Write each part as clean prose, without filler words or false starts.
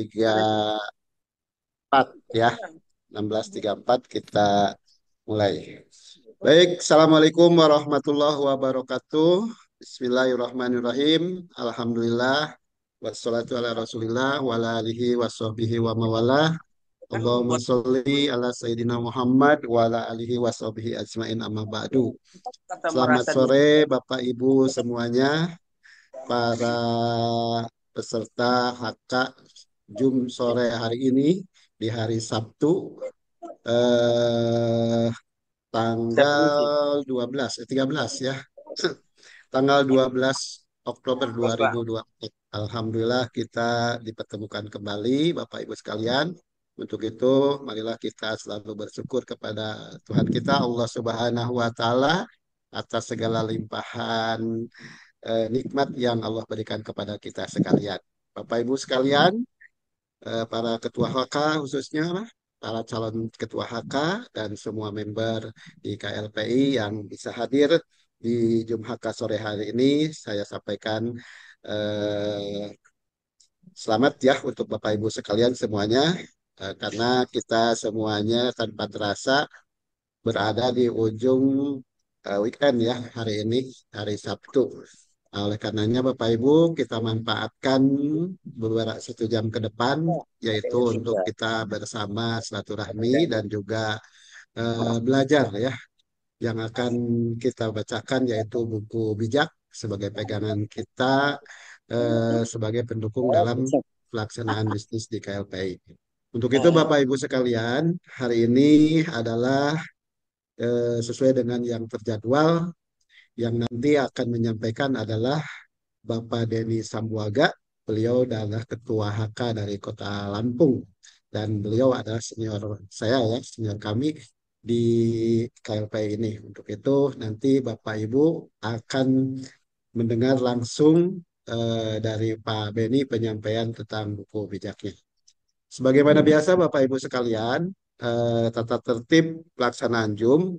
16.34 ya. 16.34 kita mulai. Baik, Assalamualaikum warahmatullahi wabarakatuh. Bismillahirrahmanirrahim. Alhamdulillah. Wassalatu ala rasulillah wa ala alihi wassohbihi wa mawalah. Allahumma sholli ala Sayyidina Muhammad wa ala alihi wassohbihi ajmain amma ba'du. Selamat sore Bapak Ibu semuanya, para peserta HK Jum sore hari ini di hari Sabtu eh, tanggal 12 13 ya. Tanggal 12 Oktober 2024. Alhamdulillah kita dipertemukan kembali Bapak Ibu sekalian. Untuk itu marilah kita selalu bersyukur kepada Tuhan kita Allah Subhanahu wa taala atas segala limpahan nikmat yang Allah berikan kepada kita sekalian. Bapak Ibu sekalian, para ketua HK khususnya, para calon ketua HK dan semua member di KLPI yang bisa hadir di Jum HK sore hari ini, saya sampaikan eh, selamat ya untuk Bapak Ibu sekalian semuanya, karena kita semuanya tanpa terasa berada di ujung weekend ya hari ini, hari Sabtu. Oleh karenanya Bapak Ibu kita manfaatkan beberapa 1 jam ke depan yaitu untuk kita bersama silaturahmi dan juga belajar ya yang akan kita bacakan yaitu buku bijak sebagai pegangan kita sebagai pendukung dalam pelaksanaan bisnis di KLPI. Untuk itu Bapak Ibu sekalian, hari ini adalah sesuai dengan yang terjadwal yang nanti akan menyampaikan adalah Bapak Denny Sambuaga. Beliau adalah Ketua HK dari Kota Lampung dan beliau adalah senior saya ya, senior kami di KLP ini. Untuk itu nanti Bapak Ibu akan mendengar langsung dari Pak Beni penyampaian tentang buku bijaknya. Sebagaimana biasa Bapak Ibu sekalian, tata tertib pelaksanaan Zoom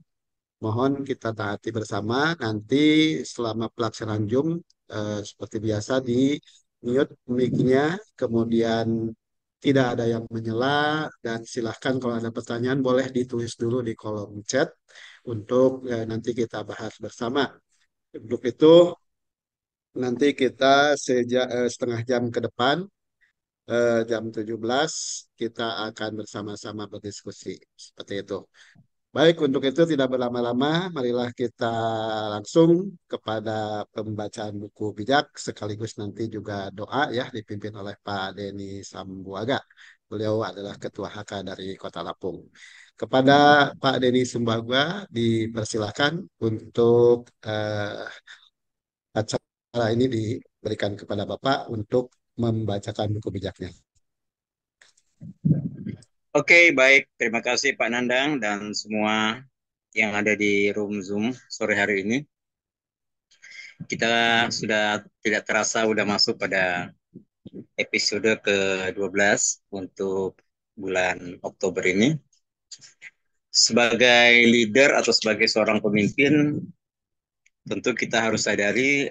mohon kita taati bersama. Nanti selama pelaksanaan Zoom seperti biasa di mute mic-nya, kemudian tidak ada yang menyela dan silahkan kalau ada pertanyaan boleh ditulis dulu di kolom chat untuk nanti kita bahas bersama. Untuk itu nanti kita setengah jam ke depan jam 17 kita akan bersama-sama berdiskusi seperti itu. Baik, untuk itu tidak berlama-lama, marilah kita langsung kepada pembacaan buku bijak sekaligus nanti juga doa ya dipimpin oleh Pak Denny Sambuaga. Beliau adalah Ketua HK dari Kota Lampung. Kepada Pak Denny Sambuaga dipersilakan untuk acara ini diberikan kepada Bapak untuk membacakan buku bijaknya. Oke, baik. Terima kasih Pak Nandang dan semua yang ada di room Zoom sore hari ini. Kita sudah tidak terasa sudah masuk pada episode ke-12 untuk bulan Oktober ini. Sebagai leader atau sebagai seorang pemimpin, tentu kita harus sadari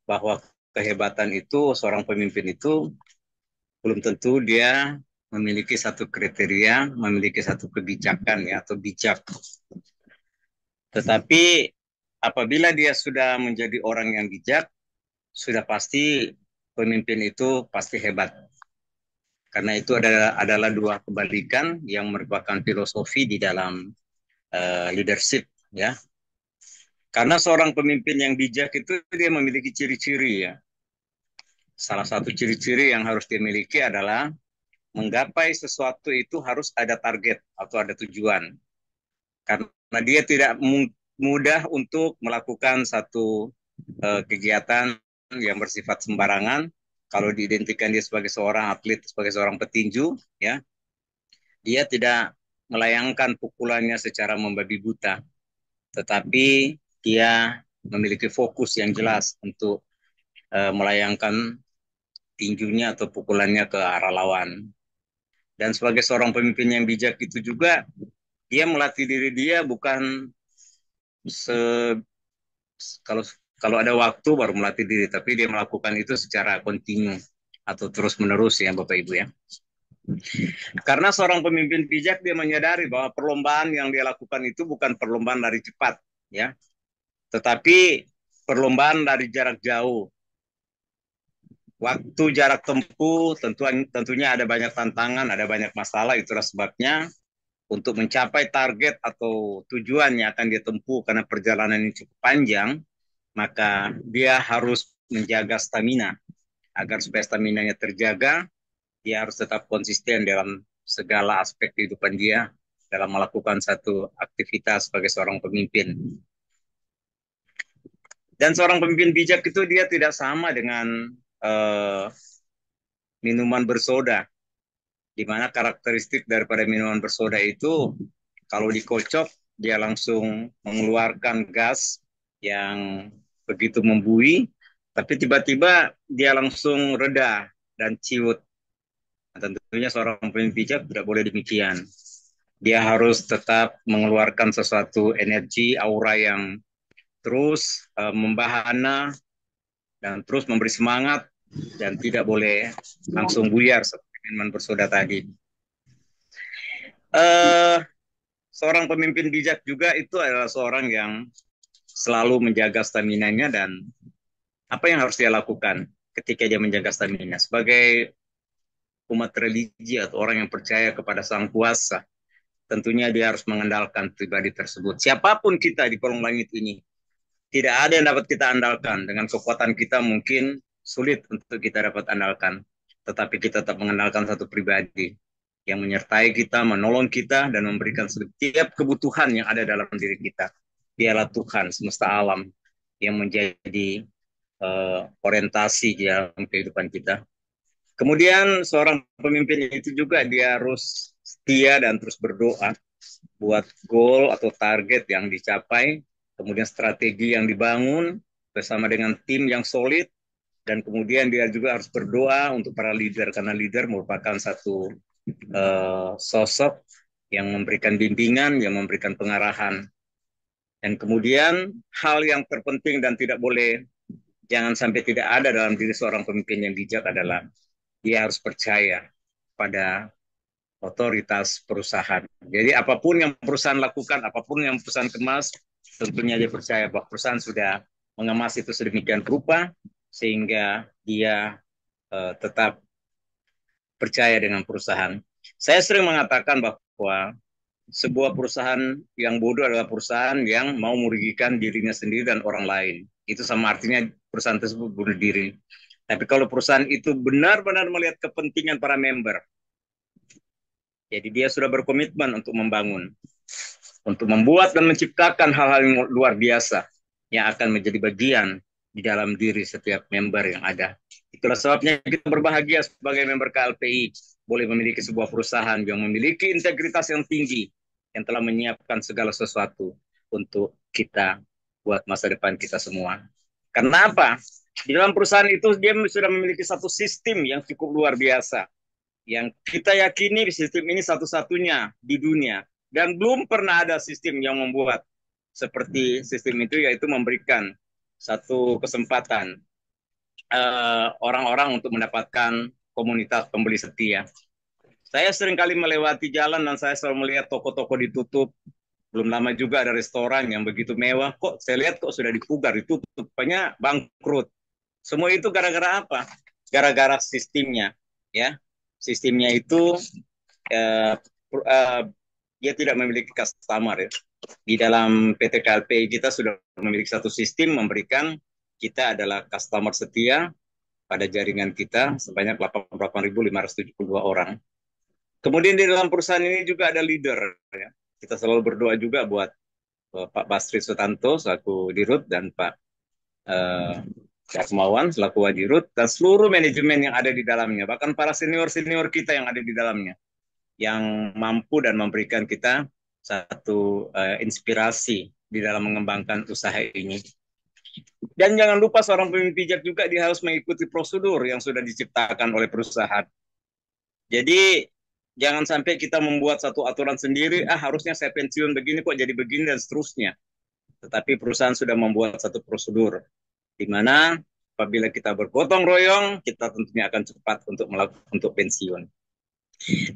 bahwa kehebatan itu, seorang pemimpin itu belum tentu dia memiliki satu kriteria, memiliki satu kebijakan ya atau bijak. Tetapi apabila dia sudah menjadi orang yang bijak, sudah pasti pemimpin itu pasti hebat. Karena itu adalah dua kebalikan yang merupakan filosofi di dalam leadership ya. Karena seorang pemimpin yang bijak itu dia memiliki ciri-ciri ya. Salah satu ciri-ciri yang harus dimiliki adalah menggapai sesuatu itu harus ada target atau ada tujuan. Karena dia tidak mudah untuk melakukan satu kegiatan yang bersifat sembarangan. Kalau diidentikan dia sebagai seorang atlet, sebagai seorang petinju, ya, dia tidak melayangkan pukulannya secara membabi buta, tetapi dia memiliki fokus yang jelas untuk melayangkan tinjunya atau pukulannya ke arah lawan. Dan sebagai seorang pemimpin yang bijak itu juga, dia melatih diri dia bukan se kalau kalau ada waktu baru melatih diri, tapi dia melakukan itu secara kontinu. atau terus-menerus ya Bapak Ibu ya. Karena seorang pemimpin bijak dia menyadari bahwa perlombaan yang dia lakukan itu bukan perlombaan lari cepat ya, tetapi perlombaan dari jarak jauh. Waktu jarak tempuh tentunya ada banyak tantangan, ada banyak masalah, itulah sebabnya untuk mencapai target atau tujuan yang akan dia tempuh karena perjalanan ini cukup panjang, maka dia harus menjaga stamina. Agar supaya stamina-nya terjaga, dia harus tetap konsisten dalam segala aspek kehidupan dia dalam melakukan satu aktivitas sebagai seorang pemimpin. Dan seorang pemimpin bijak itu dia tidak sama dengan minuman bersoda, di mana karakteristik daripada minuman bersoda itu kalau dikocok dia langsung mengeluarkan gas yang begitu membuih, tapi tiba-tiba dia langsung reda dan ciut. Nah, tentunya seorang pemimpin bijak tidak boleh demikian. Dia harus tetap mengeluarkan sesuatu energi, aura yang terus membahana dan terus memberi semangat dan tidak boleh langsung buyar seperti minuman bersoda tadi. Uh, Seorang pemimpin bijak juga itu adalah seorang yang selalu menjaga stamina-nya dan apa yang harus dia lakukan ketika dia menjaga stamina. Sebagai umat religi atau orang yang percaya kepada Sang Kuasa, tentunya dia harus mengandalkan pribadi tersebut. Siapapun kita di kolong langit ini, tidak ada yang dapat kita andalkan. Dengan kekuatan kita mungkin sulit untuk kita dapat andalkan. Tetapi kita tetap mengandalkan satu pribadi yang menyertai kita, menolong kita, dan memberikan setiap kebutuhan yang ada dalam diri kita. Dialah Tuhan semesta alam yang menjadi orientasi di dalam kehidupan kita. Kemudian seorang pemimpin itu juga dia harus setia dan terus berdoa buat goal atau target yang dicapai, kemudian strategi yang dibangun bersama dengan tim yang solid, dan kemudian dia juga harus berdoa untuk para leader, karena leader merupakan satu sosok yang memberikan bimbingan, yang memberikan pengarahan. Dan kemudian hal yang terpenting dan tidak boleh, jangan sampai tidak ada dalam diri seorang pemimpin yang bijak adalah dia harus percaya pada otoritas perusahaan. Jadi apapun yang perusahaan lakukan, apapun yang perusahaan kemas, tentunya dia percaya bahwa perusahaan sudah mengemas itu sedemikian rupa sehingga dia tetap percaya dengan perusahaan. Saya sering mengatakan bahwa sebuah perusahaan yang bodoh adalah perusahaan yang mau merugikan dirinya sendiri dan orang lain. Itu sama artinya perusahaan tersebut bunuh diri. Tapi kalau perusahaan itu benar-benar melihat kepentingan para member, jadi dia sudah berkomitmen untuk membangun, untuk membuat dan menciptakan hal-hal yang luar biasa yang akan menjadi bagian di dalam diri setiap member yang ada. Itulah sebabnya kita berbahagia sebagai member KLPI, boleh memiliki sebuah perusahaan yang memiliki integritas yang tinggi, yang telah menyiapkan segala sesuatu untuk kita buat masa depan kita semua. Karena apa? Di dalam perusahaan itu dia sudah memiliki satu sistem yang cukup luar biasa, yang kita yakini sistem ini satu-satunya di dunia. Dan belum pernah ada sistem yang membuat seperti sistem itu, yaitu memberikan satu kesempatan orang-orang untuk mendapatkan komunitas pembeli setia. Saya sering kali melewati jalan dan saya selalu melihat toko-toko ditutup. Belum lama juga ada restoran yang begitu mewah. Kok saya lihat kok sudah dipugar, ditutup. Rupanya bangkrut. Semua itu gara-gara apa? Gara-gara sistemnya. Ya, sistemnya itu eh, dia tidak memiliki customer ya. Di dalam PT KLP kita sudah memiliki satu sistem memberikan kita adalah customer setia pada jaringan kita sebanyak 88.572 orang. Kemudian di dalam perusahaan ini juga ada leader. Ya. Kita selalu berdoa juga buat Pak Basri Sutanto selaku Dirut dan Pak Kemawan selaku Wadirut dan seluruh manajemen yang ada di dalamnya. Bahkan para senior-senior kita yang ada di dalamnya. Yang mampu dan memberikan kita satu inspirasi di dalam mengembangkan usaha ini. Dan jangan lupa seorang pemimpin bijak juga dia harus mengikuti prosedur yang sudah diciptakan oleh perusahaan. Jadi jangan sampai kita membuat satu aturan sendiri, harusnya saya pensiun begini kok jadi begini dan seterusnya. Tetapi perusahaan sudah membuat satu prosedur di mana Apabila kita bergotong royong, kita tentunya akan cepat untuk pensiun.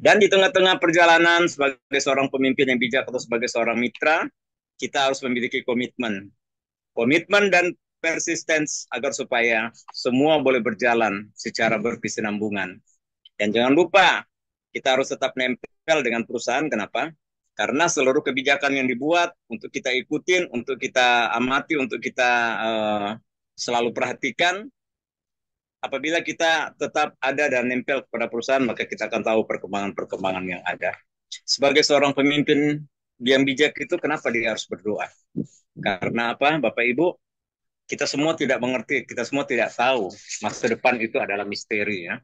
Dan di tengah-tengah perjalanan sebagai seorang pemimpin yang bijak atau sebagai seorang mitra, kita harus memiliki komitmen. Komitmen dan persistence agar supaya semua boleh berjalan secara berkesinambungan. Dan jangan lupa, kita harus tetap nempel dengan perusahaan. Kenapa? Karena seluruh kebijakan yang dibuat untuk kita ikutin, untuk kita amati, untuk kita selalu perhatikan, apabila kita tetap ada dan nempel kepada perusahaan, maka kita akan tahu perkembangan-perkembangan yang ada. Sebagai seorang pemimpin yang bijak itu, kenapa dia harus berdoa? Karena apa, Bapak Ibu? Kita semua tidak mengerti, kita semua tidak tahu. Masa depan itu adalah misteri, ya.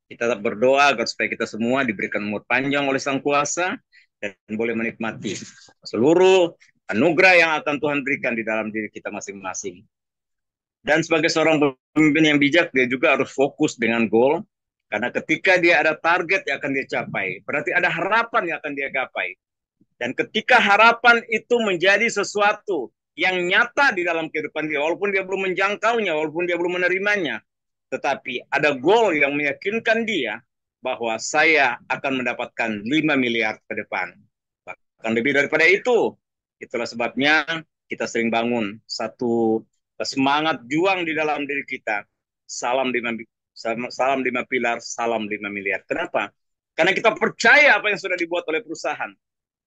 Kita tetap berdoa agar supaya kita semua diberikan umur panjang oleh Sang Kuasa dan boleh menikmati seluruh anugerah yang akan Tuhan berikan di dalam diri kita masing-masing. Dan sebagai seorang pemimpin yang bijak, dia juga harus fokus dengan goal. Karena ketika dia ada target yang akan dia capai, berarti ada harapan yang akan dia gapai. Dan ketika harapan itu menjadi sesuatu yang nyata di dalam kehidupan dia, walaupun dia belum menjangkaunya, walaupun dia belum menerimanya, tetapi ada goal yang meyakinkan dia bahwa saya akan mendapatkan 5 miliar ke depan. Bahkan lebih daripada itu. Itulah sebabnya kita sering bangun satu semangat juang di dalam diri kita. Salam 5 pilar, salam 5 miliar. Kenapa? Karena kita percaya apa yang sudah dibuat oleh perusahaan.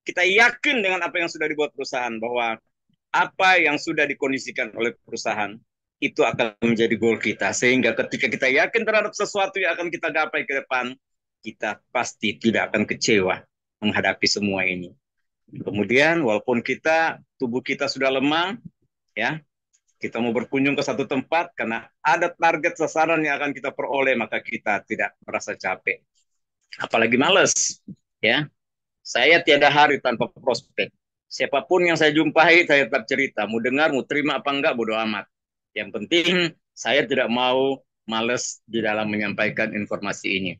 Kita yakin dengan apa yang sudah dibuat perusahaan, bahwa apa yang sudah dikondisikan oleh perusahaan itu akan menjadi goal kita. Sehingga ketika kita yakin terhadap sesuatu yang akan kita gapai ke depan, kita pasti tidak akan kecewa menghadapi semua ini. Kemudian walaupun tubuh kita sudah lemah, ya, kita mau berkunjung ke satu tempat karena ada target sasaran yang akan kita peroleh, maka kita tidak merasa capek. Apalagi males, ya. Saya tiada hari tanpa prospek. Siapapun yang saya jumpai, saya tetap cerita. Mau dengar, mau terima apa enggak, bodo amat. Yang penting, saya tidak mau males di dalam menyampaikan informasi ini.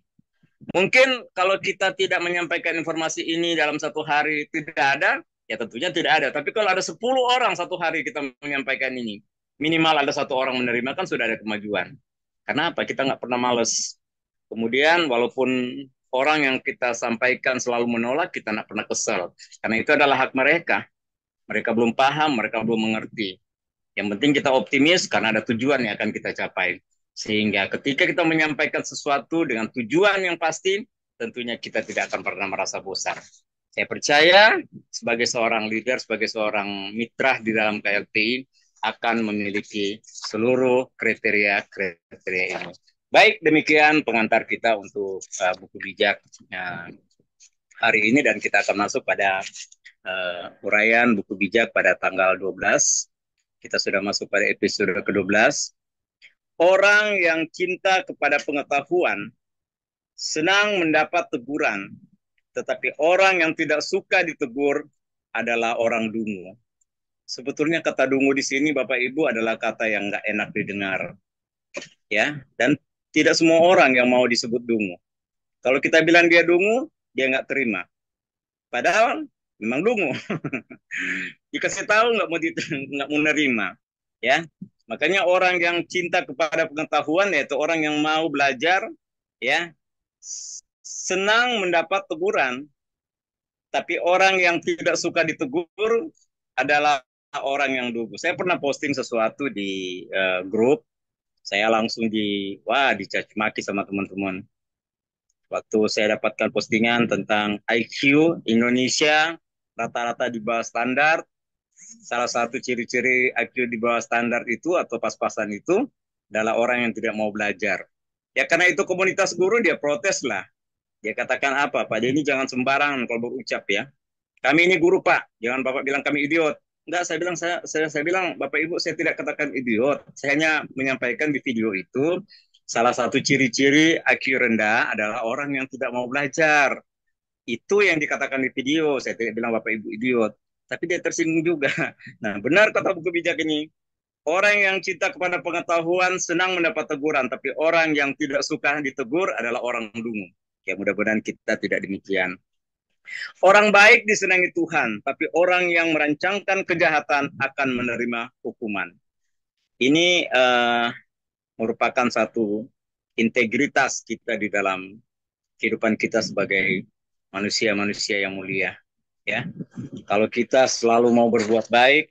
Mungkin kalau kita tidak menyampaikan informasi ini dalam satu hari tidak ada, ya tentunya tidak ada. Tapi kalau ada 10 orang satu hari kita menyampaikan ini, minimal ada satu orang menerima, kan sudah ada kemajuan. Karena apa? Kita nggak pernah males. Kemudian walaupun orang yang kita sampaikan selalu menolak, kita nggak pernah kesal. Karena itu adalah hak mereka. Mereka belum paham, mereka belum mengerti. Yang penting kita optimis karena ada tujuan yang akan kita capai. Sehingga ketika kita menyampaikan sesuatu dengan tujuan yang pasti, tentunya kita tidak akan pernah merasa bosan. Saya percaya sebagai seorang leader, sebagai seorang mitra di dalam KLTI, akan memiliki seluruh kriteria ini. Baik, demikian pengantar kita untuk buku bijak hari ini, dan kita akan masuk pada uraian buku bijak pada tanggal 12. Kita sudah masuk pada episode ke-12. Orang yang cinta kepada pengetahuan senang mendapat teguran, tetapi orang yang tidak suka ditegur adalah orang dungu. Sebetulnya kata dungu di sini, Bapak Ibu, adalah kata yang nggak enak didengar, ya. Dan tidak semua orang yang mau disebut dungu. Kalau kita bilang dia dungu, dia nggak terima. Padahal memang dungu. Dikasih tahu nggak mau nerima, ya. Makanya orang yang cinta kepada pengetahuan, yaitu orang yang mau belajar, ya, senang mendapat teguran. Tapi orang yang tidak suka ditegur adalah orang yang dungu. Saya pernah posting sesuatu di grup, saya langsung dicaci maki sama teman-teman. Waktu saya dapatkan postingan tentang IQ Indonesia rata-rata di bawah standar, salah satu ciri-ciri IQ di bawah standar itu atau pas-pasan itu adalah orang yang tidak mau belajar. Ya karena itu komunitas guru, dia protes lah. Dia katakan apa? Pak Denny jangan sembarangan kalau berucap, ya. Kami ini guru, Pak. Jangan Bapak bilang kami idiot. Enggak, saya bilang, Bapak Ibu, saya tidak katakan idiot. Saya hanya menyampaikan di video itu, salah satu ciri-ciri IQ rendah adalah orang yang tidak mau belajar. Itu yang dikatakan di video. Saya tidak bilang Bapak Ibu idiot. Tapi dia tersinggung juga. Nah, benar kata buku bijak ini. Orang yang cinta kepada pengetahuan senang mendapat teguran, tapi orang yang tidak suka ditegur adalah orang dungu. Ya, mudah-mudahan kita tidak demikian. Orang baik disenangi Tuhan, tapi orang yang merancangkan kejahatan akan menerima hukuman. Ini merupakan satu integritas kita di dalam kehidupan kita sebagai manusia-manusia yang mulia. Ya, kalau kita selalu mau berbuat baik,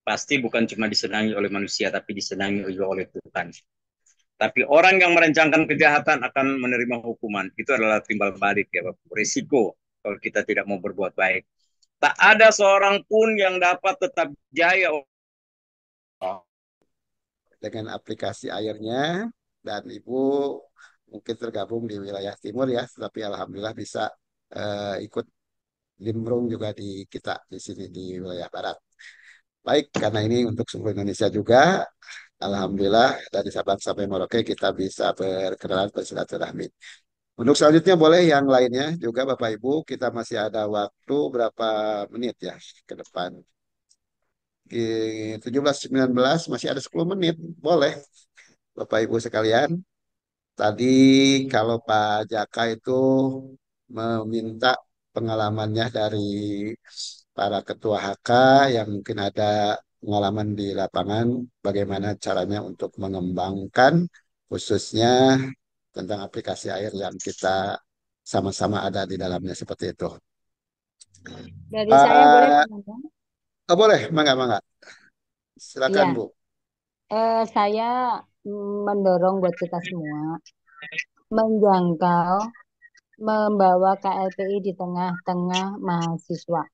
pasti bukan cuma disenangi oleh manusia, tapi disenangi juga oleh Tuhan. Tapi orang yang merencanakan kejahatan akan menerima hukuman. Itu adalah timbal balik ya, Bapak. Risiko kalau kita tidak mau berbuat baik. Tak ada seorang pun yang dapat tetap jaya. Dengan aplikasi airnya dan Ibu mungkin tergabung di wilayah timur ya, tapi alhamdulillah bisa ikut nimbrung juga di kita di sini di wilayah barat. Baik, karena ini untuk seluruh Indonesia juga, alhamdulillah dari Sabang sampai Merauke kita bisa berkenalan bersilaturahmi. Untuk selanjutnya boleh yang lainnya juga Bapak Ibu, kita masih ada waktu berapa menit ya ke depan. 17.19 masih ada 10 menit. Boleh Bapak Ibu sekalian. Tadi kalau Pak Jaka itu meminta pengalamannya dari para ketua HK yang mungkin ada pengalaman di lapangan, bagaimana caranya untuk mengembangkan khususnya tentang aplikasi air yang kita sama-sama ada di dalamnya seperti itu. Dari saya boleh Pak, Pak Nandang? boleh, mangga, mangga. Silakan Iya, Bu. saya mendorong buat kita semua menjangkau, membawa KLPI di tengah-tengah mahasiswa.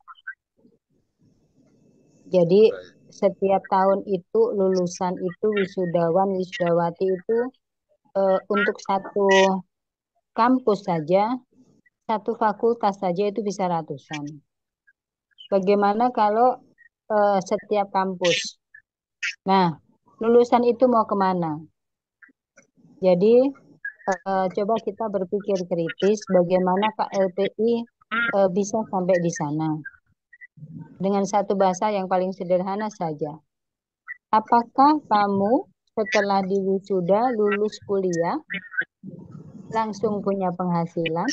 Jadi setiap tahun itu lulusan itu wisudawan, wisudawati itu untuk satu kampus saja, satu fakultas saja itu bisa ratusan. Bagaimana kalau setiap kampus? Nah, lulusan itu mau kemana? Jadi coba kita berpikir kritis bagaimana KLPI bisa sampai di sana. Dengan satu bahasa yang paling sederhana saja. Apakah kamu setelah diwisuda lulus kuliah langsung punya penghasilan?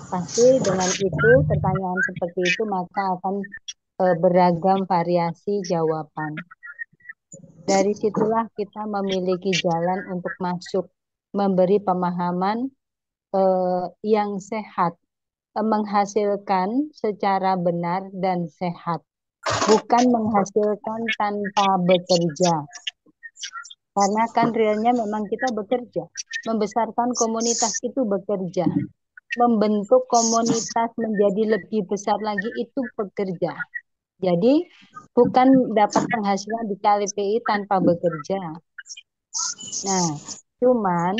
Pasti dengan itu pertanyaan seperti itu maka akan beragam variasi jawaban. Dari situlah kita memiliki jalan untuk masuk, memberi pemahaman yang sehat, menghasilkan secara benar dan sehat, bukan menghasilkan tanpa bekerja. Karena kan realnya memang kita bekerja, membesarkan komunitas itu bekerja, membentuk komunitas menjadi lebih besar lagi itu bekerja. Jadi bukan dapat penghasilan di KLPI tanpa bekerja. Nah, cuman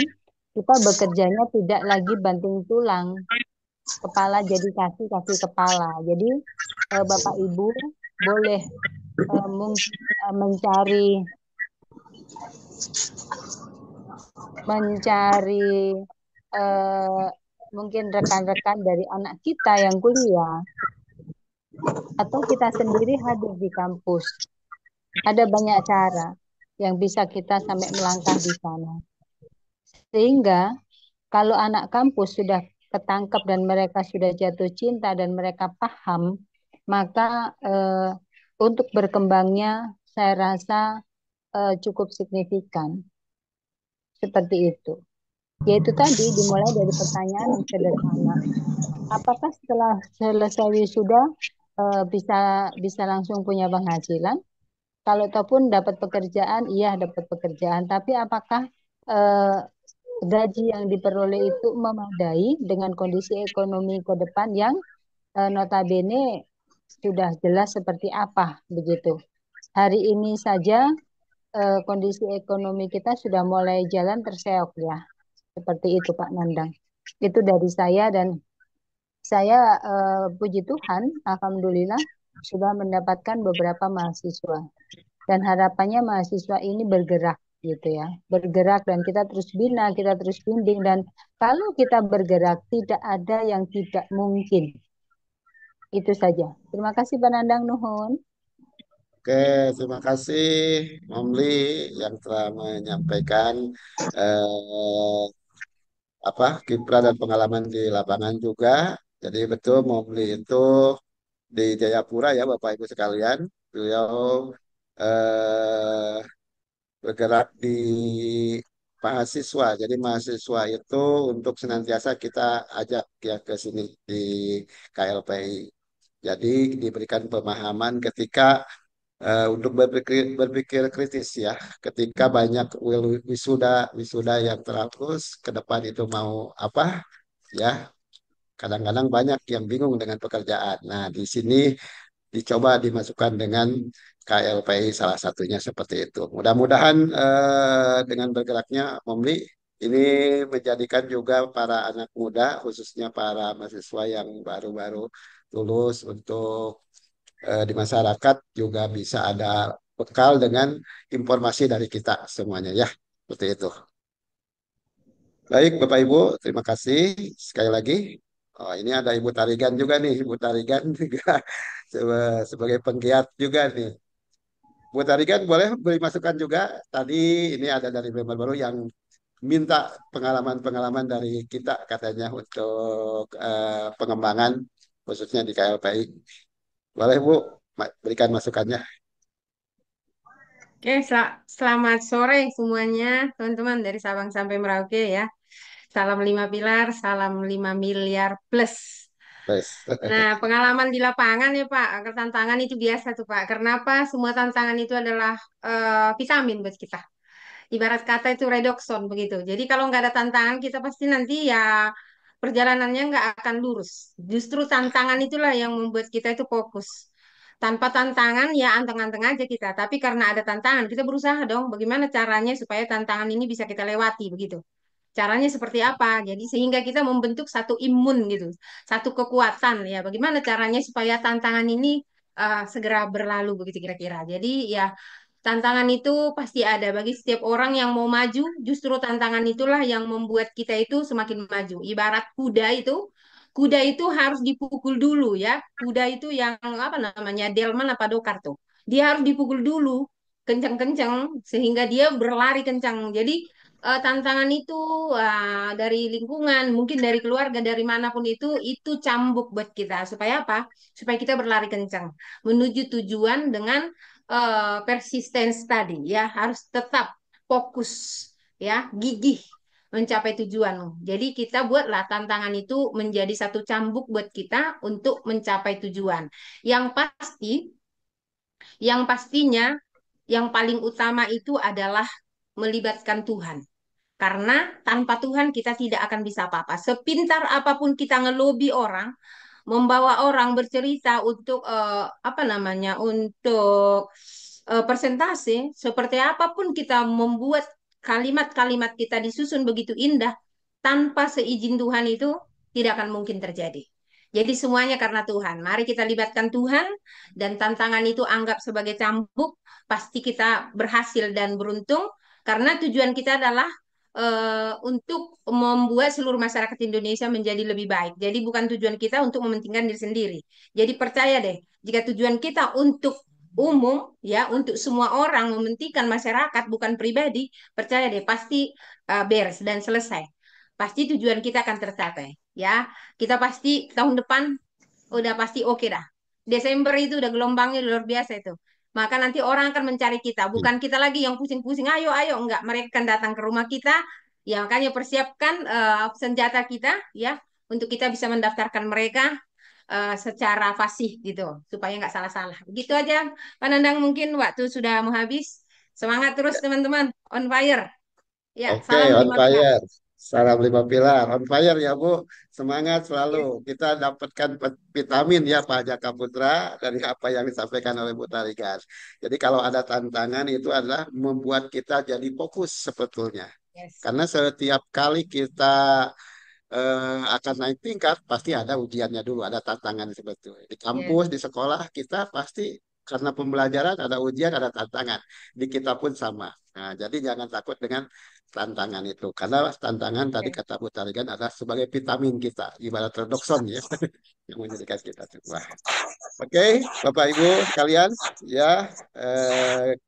kita bekerjanya tidak lagi banting tulang, kepala jadi kaki, kaki kepala. Jadi Bapak Ibu boleh mungkin mencari mungkin rekan-rekan dari anak kita yang kuliah atau kita sendiri hadir di kampus. Ada banyak cara yang bisa kita sampai melangkah di sana. Sehingga kalau anak kampus sudah ketangkep dan mereka sudah jatuh cinta dan mereka paham, maka untuk berkembangnya saya rasa cukup signifikan. Seperti itu. Yaitu tadi dimulai dari pertanyaan yang sederhana. Apakah setelah selesai wisuda bisa bisa langsung punya penghasilan? Kalau ataupun dapat pekerjaan, iya dapat pekerjaan. Tapi apakah gaji yang diperoleh itu memadai dengan kondisi ekonomi ke depan yang notabene sudah jelas seperti apa begitu. Hari ini saja kondisi ekonomi kita sudah mulai jalan terseok ya. Seperti itu Pak Nandang. Itu dari saya dan saya puji Tuhan, alhamdulillah sudah mendapatkan beberapa mahasiswa. Dan harapannya mahasiswa ini bergerak gitu ya. Bergerak dan kita terus bina, kita terus bimbing dan kalau kita bergerak tidak ada yang tidak mungkin. Itu saja. Terima kasih Pak Nandang Nuhun. Oke, terima kasih Momli yang telah menyampaikan eh, apa kiprah dan pengalaman di lapangan juga. Jadi betul Momli itu di Jayapura ya Bapak Ibu sekalian. Beliau eh, bergerak di mahasiswa. Jadi mahasiswa itu untuk senantiasa kita ajak ya ke sini di KLPI. Jadi diberikan pemahaman ketika untuk berpikir kritis ya. Ketika banyak wisuda wisuda yang terhapus ke depan itu mau apa ya. Kadang-kadang banyak yang bingung dengan pekerjaan. Nah, di sini dicoba dimasukkan dengan KLPI salah satunya seperti itu. Mudah-mudahan dengan bergeraknya Momli ini menjadikan juga para anak muda khususnya para mahasiswa yang baru-baru lulus untuk di masyarakat juga bisa ada bekal dengan informasi dari kita semuanya ya. Seperti itu. Baik, Bapak Ibu, terima kasih sekali lagi. Oh, ini ada Ibu Tarigan juga nih, Ibu Tarigan juga sebagai penggiat juga nih. Bu Tarigan boleh beri masukan juga. Tadi ini ada dari member baru yang minta pengalaman-pengalaman dari kita katanya untuk pengembangan khususnya di KLPI. Boleh Bu berikan masukannya. Oke, selamat sore semuanya, teman-teman dari Sabang sampai Merauke ya. Salam 5 pilar, salam 5 miliar plus. Yes. Nah, pengalaman di lapangan ya Pak, tantangan itu biasa tuh Pak. Kenapa semua tantangan itu adalah vitamin buat kita. Ibarat kata itu redokson begitu. Jadi kalau nggak ada tantangan, kita pasti nanti ya perjalanannya nggak akan lurus. Justru tantangan itulah yang membuat kita itu fokus. Tanpa tantangan ya anteng-anteng aja kita. Tapi karena ada tantangan, kita berusaha dong bagaimana caranya supaya tantangan ini bisa kita lewati begitu. Caranya seperti apa? Jadi sehingga kita membentuk satu imun gitu, satu kekuatan ya. Bagaimana caranya supaya tantangan ini segera berlalu begitu kira-kira. Jadi ya tantangan itu pasti ada bagi setiap orang yang mau maju. Justru tantangan itulah yang membuat kita itu semakin maju. Ibarat kuda itu harus dipukul dulu ya. Kuda itu yang apa namanya delman apa dokar tuh. Dia harus dipukul dulu kencang-kencang sehingga dia berlari kencang. Jadi tantangan itu dari lingkungan, mungkin dari keluarga, dari manapun itu cambuk buat kita. Supaya apa? Supaya kita berlari kencang menuju tujuan dengan persistence tadi ya, harus tetap fokus ya, gigih mencapai tujuan. Jadi kita buatlah tantangan itu menjadi satu cambuk buat kita untuk mencapai tujuan. Yang pasti, yang pastinya, yang paling utama itu adalah melibatkan Tuhan. Karena tanpa Tuhan kita tidak akan bisa apa-apa. Sepintar apapun kita ngelobi orang, membawa orang bercerita untuk apa namanya, untuk persentase, seperti apapun kita membuat kalimat-kalimat kita disusun begitu indah, tanpa seizin Tuhan itu tidak akan mungkin terjadi. Jadi semuanya karena Tuhan. Mari kita libatkan Tuhan dan tantangan itu anggap sebagai cambuk, pasti kita berhasil dan beruntung karena tujuan kita adalah untuk membuat seluruh masyarakat Indonesia menjadi lebih baik. Jadi bukan tujuan kita untuk mementingkan diri sendiri. Jadi percaya deh, jika tujuan kita untuk umum ya, untuk semua orang mementingkan masyarakat bukan pribadi, percaya deh pasti beres dan selesai. Pasti tujuan kita akan tercapai ya. Kita pasti tahun depan udah pasti oke dah. Desember itu udah gelombangnya luar biasa itu. Maka nanti orang akan mencari kita, bukan kita lagi yang pusing-pusing. Ayo, ayo, enggak. Mereka akan datang ke rumah kita. Ya, makanya persiapkan senjata kita ya untuk kita bisa mendaftarkan mereka secara fasih gitu, supaya nggak salah-salah. Begitu aja, Pak Nandang. Mungkin waktu sudah mau habis. Semangat terus teman-teman, on fire. Ya, Oke, salam on 5 pilar. fire. Salam 5 pilar. On fire ya, Bu. Semangat selalu. Yes, Kita dapatkan vitamin ya, Pak Jaka Putra, dari apa yang disampaikan oleh Bu Tarigan. Jadi kalau ada tantangan itu adalah membuat kita jadi fokus sebetulnya. yes, Karena setiap kali kita akan naik tingkat, pasti ada ujiannya dulu, ada tantangan sebetulnya. Di yes. kampus, di sekolah, kita pasti karena pembelajaran ada ujian, ada tantangan. Di kita pun sama. Nah, jadi jangan takut dengan tantangan itu. Karena tantangan tadi Yes. kata Bu Tarigan adalah sebagai vitamin kita, ibarat redokson ya, yang menjadikan kita tumbuh. Oke, Bapak Ibu sekalian, ya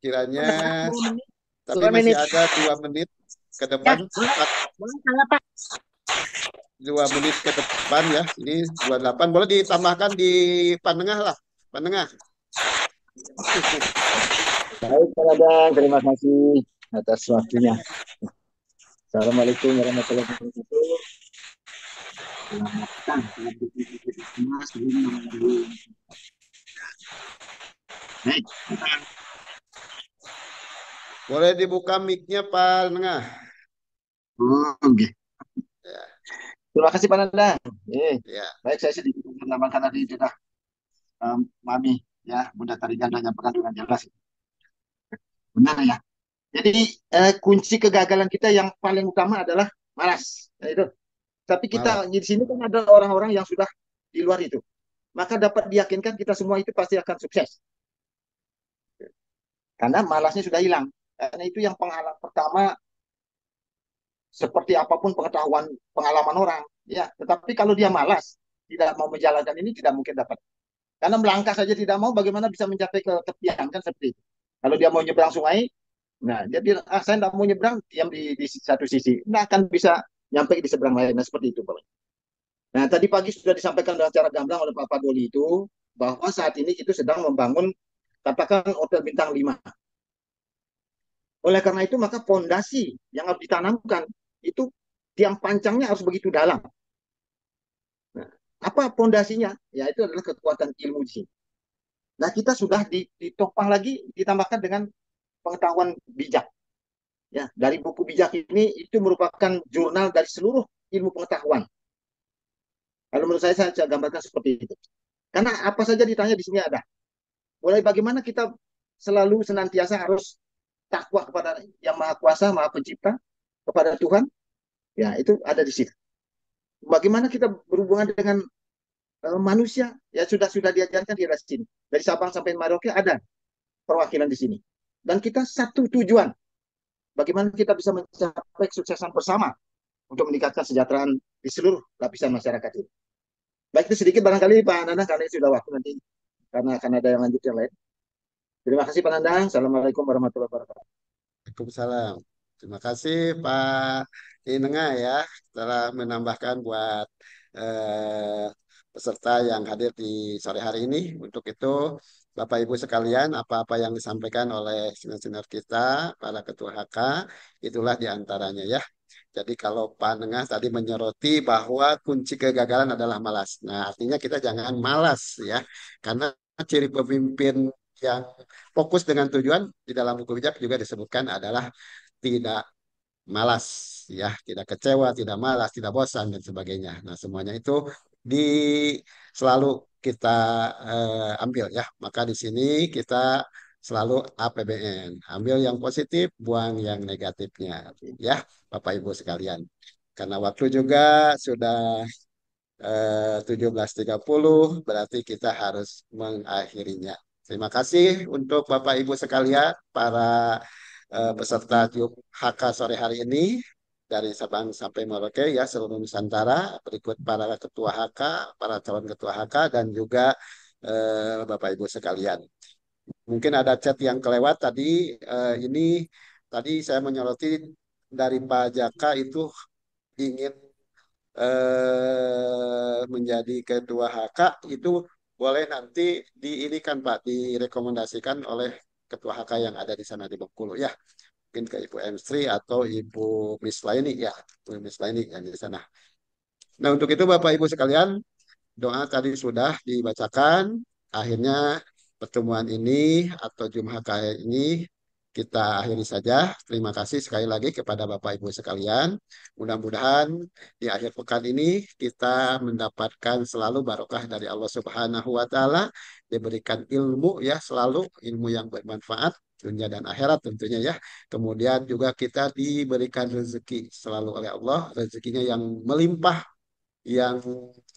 kiranya Udah 2 menit. tapi Dua masih menit. ada 2 menit ke Ya, depan. boleh sangat Pak. 2 menit ke depan ya. Ini 28. Boleh ditambahkan di panengah lah. Panengah. Baik, Pak Dadang, terima kasih. atas waktunya. Assalamualaikum warahmatullahi wabarakatuh. Selamat petang. Salam kita semua sebelum mengakhiri. Baik. Boleh dibuka mic-nya Pak Nengah. Oke. Ya, Terima kasih Pak Nandang. ya. Baik, saya sedikit menambahkan tadi sudah Mami ya, Bunda Tari Ganda menyampaikan dengan jelas. Benar ya. Jadi kunci kegagalan kita yang paling utama adalah malas. Nah, itu. Tapi Malas. kita di sini kan ada orang-orang yang sudah di luar itu. Maka dapat diyakinkan kita semua itu pasti akan sukses. Karena malasnya sudah hilang. Karena itu yang pengalaman pertama, seperti apapun pengetahuan pengalaman orang. Ya, tetapi kalau dia malas, tidak mau menjalankan ini tidak mungkin dapat. Karena melangkah saja tidak mau, bagaimana bisa mencapai ke tepian kan seperti itu. Kalau dia mau nyebrang sungai, nah dia bilang, saya tidak mau nyebrang, diam di satu sisi. Nah, akan bisa nyampe di seberang lain. Nah, seperti itu. Nah, tadi pagi sudah disampaikan dengan cara gamblang oleh Pak Doli itu, bahwa saat ini itu sedang membangun, katakan hotel bintang 5. Oleh karena itu, maka fondasi yang harus ditanamkan, itu tiang pancangnya harus begitu dalam. Nah, apa fondasinya? Ya, itu adalah kekuatan ilmu di sini. Nah, kita sudah ditopang lagi, ditambahkan dengan pengetahuan bijak. Ya, dari buku bijak ini, itu merupakan jurnal dari seluruh ilmu pengetahuan. Kalau menurut saya gambarkan seperti itu. Karena apa saja ditanya di sini ada. Mulai bagaimana kita selalu senantiasa harus takwa kepada Yang Maha Kuasa, Maha Pencipta, kepada Tuhan, ya itu ada di situ. Bagaimana kita berhubungan dengan manusia, ya sudah diajarkan di sini. Dari Sabang sampai Merauke ada perwakilan di sini. Dan kita satu tujuan, bagaimana kita bisa mencapai kesuksesan bersama untuk meningkatkan kesejahteraan di seluruh lapisan masyarakat ini. Baik, itu sedikit barangkali Pak Nana, karena sudah waktu nanti, karena akan ada yang lanjut yang lain. Terima kasih Pak Nandang. Assalamualaikum warahmatullahi wabarakatuh. Waalaikumsalam. Terima kasih Pak Inengah ya telah menambahkan buat eh, peserta yang hadir di sore hari ini. Untuk itu, Bapak Ibu sekalian, apa-apa yang disampaikan oleh senior-senior kita, para ketua HK, itulah diantaranya ya. Jadi kalau Pak Nengah tadi menyoroti bahwa kunci kegagalan adalah malas. Nah, artinya kita jangan malas ya, karena ciri pemimpin yang fokus dengan tujuan di dalam buku bijak juga disebutkan adalah tidak malas, ya, tidak kecewa, tidak malas, tidak bosan dan sebagainya. Nah, semuanya itu di selalu kita ambil ya. Maka di sini kita selalu APBN, ambil yang positif, buang yang negatifnya, ya, Bapak Ibu sekalian. Karena waktu juga sudah 17.30, berarti kita harus mengakhirinya. Terima kasih untuk Bapak Ibu sekalian, para peserta Jum HK sore hari ini dari Sabang sampai Merauke ya, seluruh Nusantara. Berikut para ketua HK, para calon ketua HK, dan juga Bapak Ibu sekalian. Mungkin ada chat yang kelewat tadi. Ini tadi saya menyoroti dari Pak Jaka itu ingin menjadi ketua HK, itu boleh nanti diinikan Pak, direkomendasikan oleh ketua HK yang ada di sana di Bengkulu ya. Mungkin ke Ibu M. atau Ibu Miss Laini ya, Ibu Miss Laini yang di sana. Nah, untuk itu Bapak Ibu sekalian, doa tadi sudah dibacakan. Akhirnya pertemuan ini atau Jumat kali ini kita akhiri saja. Terima kasih sekali lagi kepada Bapak Ibu sekalian. Mudah-mudahan di akhir pekan ini kita mendapatkan selalu barokah dari Allah Subhanahu wa taala, diberikan ilmu ya, selalu ilmu yang bermanfaat dunia dan akhirat tentunya ya. Kemudian juga kita diberikan rezeki selalu oleh Allah, rezekinya yang melimpah, yang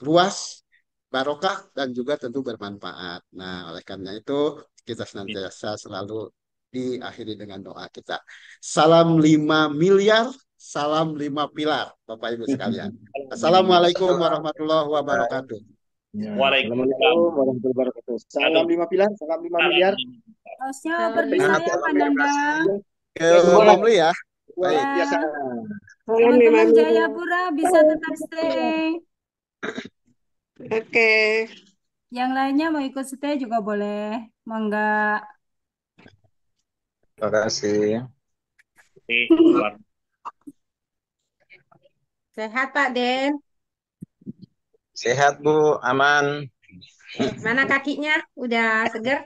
luas, barokah, dan juga tentu bermanfaat. Nah, oleh karena itu kita senantiasa selalu diakhiri dengan doa kita. Salam 5 miliar, salam 5 pilar, Bapak Ibu sekalian. Assalamualaikum warahmatullahi wabarakatuh. Ya, Waalaikumsalam. Assalamualaikum warahmatullahi wabarakatuh. Salam 5 pilar, salam 5 miliar. Hostnya Salam berdiri lima saya Pak Nandang. Ke Semua Bang Li ya. luar Baik. biasa. Ya, teman-teman Jayapura bisa tetap stay. Oke. Yang lainnya mau ikut stay juga boleh. Mangga. Terima kasih. Sehat Pak Den. Sehat Bu, aman. Mana kakinya? Udah seger?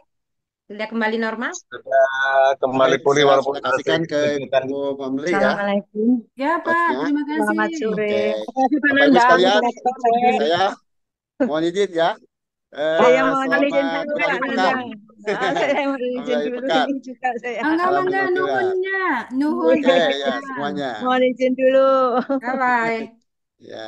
Udah kembali normal? Sudah kembali Baik, pulih saya walaupun sudah ada kasihkan ke kesulitan. Ibu Mamli ya Assalamualaikum. Ya, Pak. obatnya. Terima kasih. Selamat sore. Oke, Makasih Pak Bapak Ibu Nandang. sekalian, Selamat sore. saya mohon izin ya. Saya mau izin Selamat dulu Pak kembali pekan. Nandang. Saya mau izin Kembali dulu pekan. ini juga saya. Mangga, mangga, Alhamdulillah. nuhunnya. Nuhun Oke, ya pajaknya. semuanya. Mohon izin dulu. Bye-bye. Ya.